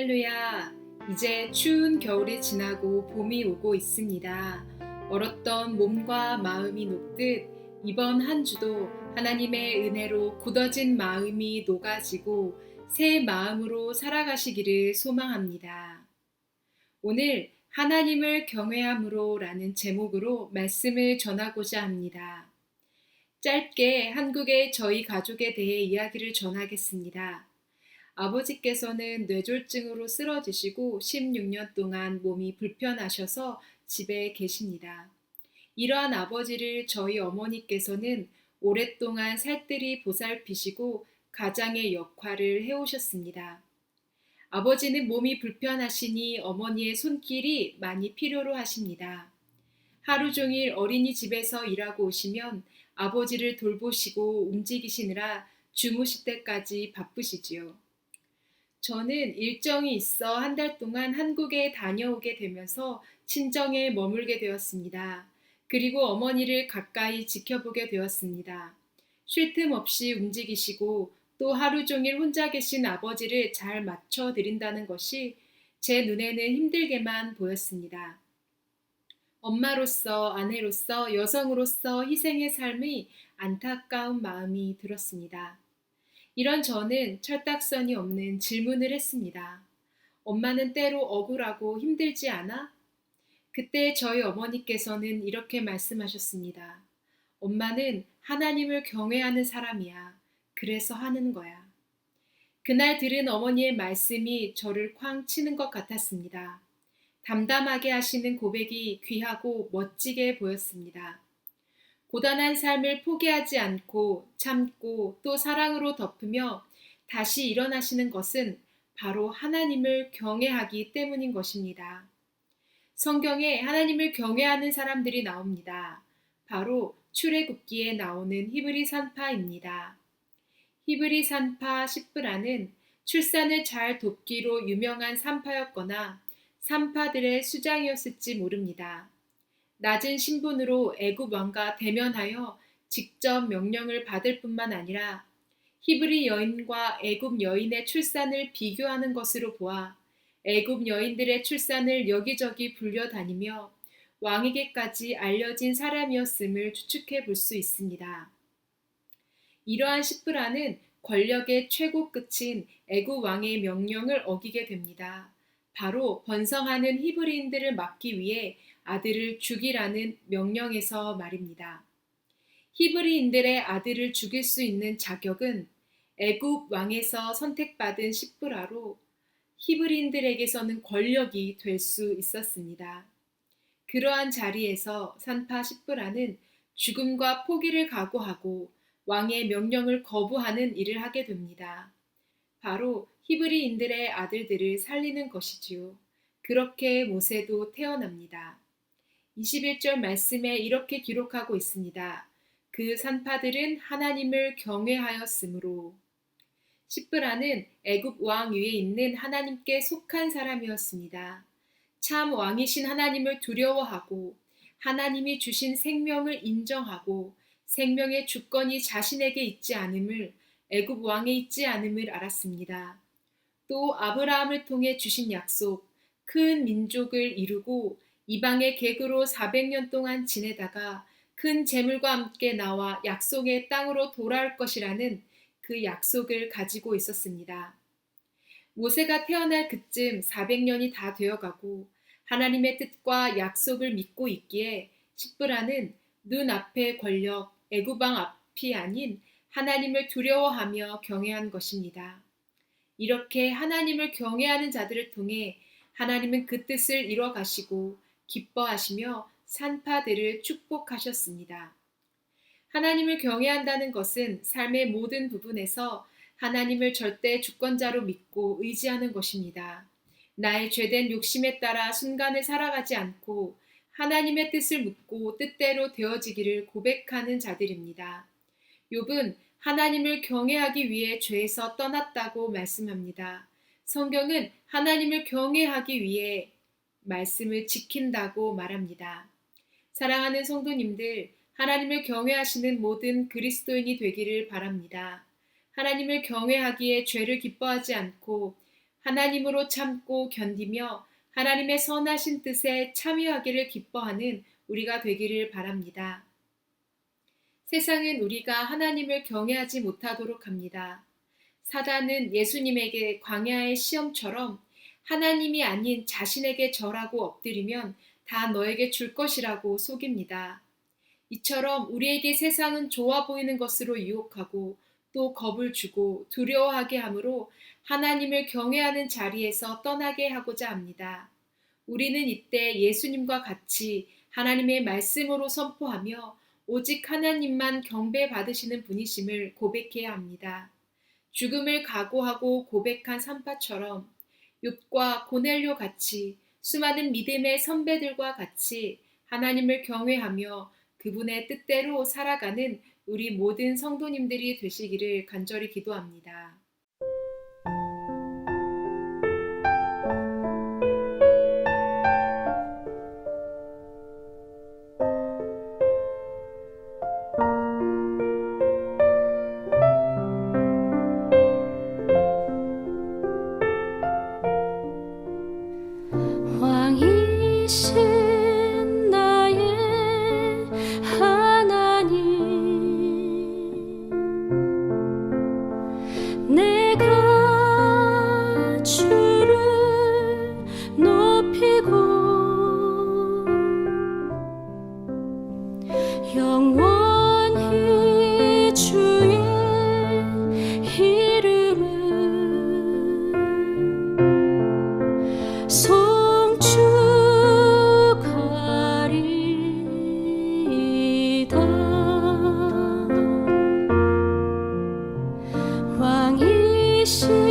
할렐루야! 이제 추운 겨울이 지나고 봄이 오고 있습니다. 얼었던 몸과 마음이 녹듯 이번 한 주도 하나님의 은혜로 굳어진 마음이 녹아지고 새 마음으로 살아가시기를 소망합니다. 오늘 하나님을 경외함으로 라는 제목으로 말씀을 전하고자 합니다. 짧게 한국의 저희 가족에 대해 이야기를 전하겠습니다. 아버지께서는 뇌졸중으로 쓰러지시고 16년 동안 몸이 불편하셔서 집에 계십니다. 이러한 아버지를 저희 어머니께서는 오랫동안 살뜰히 보살피시고 가장의 역할을 해오셨습니다. 아버지는 몸이 불편하시니 어머니의 손길이 많이 필요로 하십니다. 하루 종일 어린이집에서 일하고 오시면 아버지를 돌보시고 움직이시느라 주무실 때까지 바쁘시지요. 저는 일정이 있어 한 달 동안 한국에 다녀오게 되면서 친정에 머물게 되었습니다. 그리고 어머니를 가까이 지켜보게 되었습니다. 쉴 틈 없이 움직이시고 또 하루 종일 혼자 계신 아버지를 잘 맞춰드린다는 것이 제 눈에는 힘들게만 보였습니다. 엄마로서, 아내로서, 여성으로서 희생의 삶이 안타까운 마음이 들었습니다. 이런 저는 철딱선이 없는 질문을 했습니다. 엄마는 때로 억울하고 힘들지 않아? 그때 저희 어머니께서는 이렇게 말씀하셨습니다. 엄마는 하나님을 경외하는 사람이야. 그래서 하는 거야. 그날 들은 어머니의 말씀이 저를 쾅 치는 것 같았습니다. 담담하게 하시는 고백이 귀하고 멋지게 보였습니다. 고단한 삶을 포기하지 않고 참고 또 사랑으로 덮으며 다시 일어나시는 것은 바로 하나님을 경외하기 때문인 것입니다. 성경에 하나님을 경외하는 사람들이 나옵니다. 바로 출애굽기에 나오는 히브리 산파입니다. 히브리 산파 십브라는 출산을 잘 돕기로 유명한 산파였거나 산파들의 수장이었을지 모릅니다. 낮은 신분으로 애굽 왕과 대면하여 직접 명령을 받을 뿐만 아니라 히브리 여인과 애굽 여인의 출산을 비교하는 것으로 보아 애굽 여인들의 출산을 여기저기 불려다니며 왕에게까지 알려진 사람이었음을 추측해 볼 수 있습니다. 이러한 십브라는 권력의 최고 끝인 애굽 왕의 명령을 어기게 됩니다. 바로 번성하는 히브리인들을 막기 위해 아들을 죽이라는 명령에서 말입니다. 히브리인들의 아들을 죽일 수 있는 자격은 애굽 왕에서 선택받은 십브라로 히브리인들에게서는 권력이 될 수 있었습니다. 그러한 자리에서 산파 십브라는 죽음과 포기를 각오하고 왕의 명령을 거부하는 일을 하게 됩니다. 바로 히브리인들의 아들들을 살리는 것이지요. 그렇게 모세도 태어납니다. 21절 말씀에 이렇게 기록하고 있습니다. 그 산파들은 하나님을 경외하였으므로. 십브라는 애굽 왕 위에 있는 하나님께 속한 사람이었습니다. 참 왕이신 하나님을 두려워하고 하나님이 주신 생명을 인정하고 생명의 주권이 자신에게 있지 않음을 애굽 왕에 있지 않음을 알았습니다. 또 아브라함을 통해 주신 약속, 큰 민족을 이루고 이방의 객으로 400년 동안 지내다가 큰 재물과 함께 나와 약속의 땅으로 돌아올 것이라는 그 약속을 가지고 있었습니다. 모세가 태어날 그쯤 400년이 다 되어가고 하나님의 뜻과 약속을 믿고 있기에 십브라는 눈앞의 권력, 애굽왕 앞이 아닌 하나님을 두려워하며 경외한 것입니다. 이렇게 하나님을 경외하는 자들을 통해 하나님은 그 뜻을 이뤄 가시고 기뻐하시며 산파들을 축복하셨습니다. 하나님을 경외한다는 것은 삶의 모든 부분에서 하나님을 절대 주권자로 믿고 의지하는 것입니다. 나의 죄된 욕심에 따라 순간을 살아가지 않고 하나님의 뜻을 묻고 뜻대로 되어지기를 고백하는 자들입니다. 욥은 하나님을 경외하기 위해 죄에서 떠났다고 말씀합니다. 성경은 하나님을 경외하기 위해 말씀을 지킨다고 말합니다. 사랑하는 성도님들, 하나님을 경외하시는 모든 그리스도인이 되기를 바랍니다. 하나님을 경외하기에 죄를 기뻐하지 않고 하나님으로 참고 견디며 하나님의 선하신 뜻에 참여하기를 기뻐하는 우리가 되기를 바랍니다. 세상은 우리가 하나님을 경외하지 못하도록 합니다. 사단은 예수님에게 광야의 시험처럼 하나님이 아닌 자신에게 절하고 엎드리면 다 너에게 줄 것이라고 속입니다. 이처럼 우리에게 세상은 좋아 보이는 것으로 유혹하고 또 겁을 주고 두려워하게 하므로 하나님을 경외하는 자리에서 떠나게 하고자 합니다. 우리는 이때 예수님과 같이 하나님의 말씀으로 선포하며 오직 하나님만 경배받으시는 분이심을 고백해야 합니다. 죽음을 각오하고 고백한 산파처럼 욥과 고넬료 같이 수많은 믿음의 선배들과 같이 하나님을 경외하며 그분의 뜻대로 살아가는 우리 모든 성도님들이 되시기를 간절히 기도합니다. 왕이신 나의 하나님, 내가 주를 높이고 영원히 주의 이름을 송축하리이다. 왕이신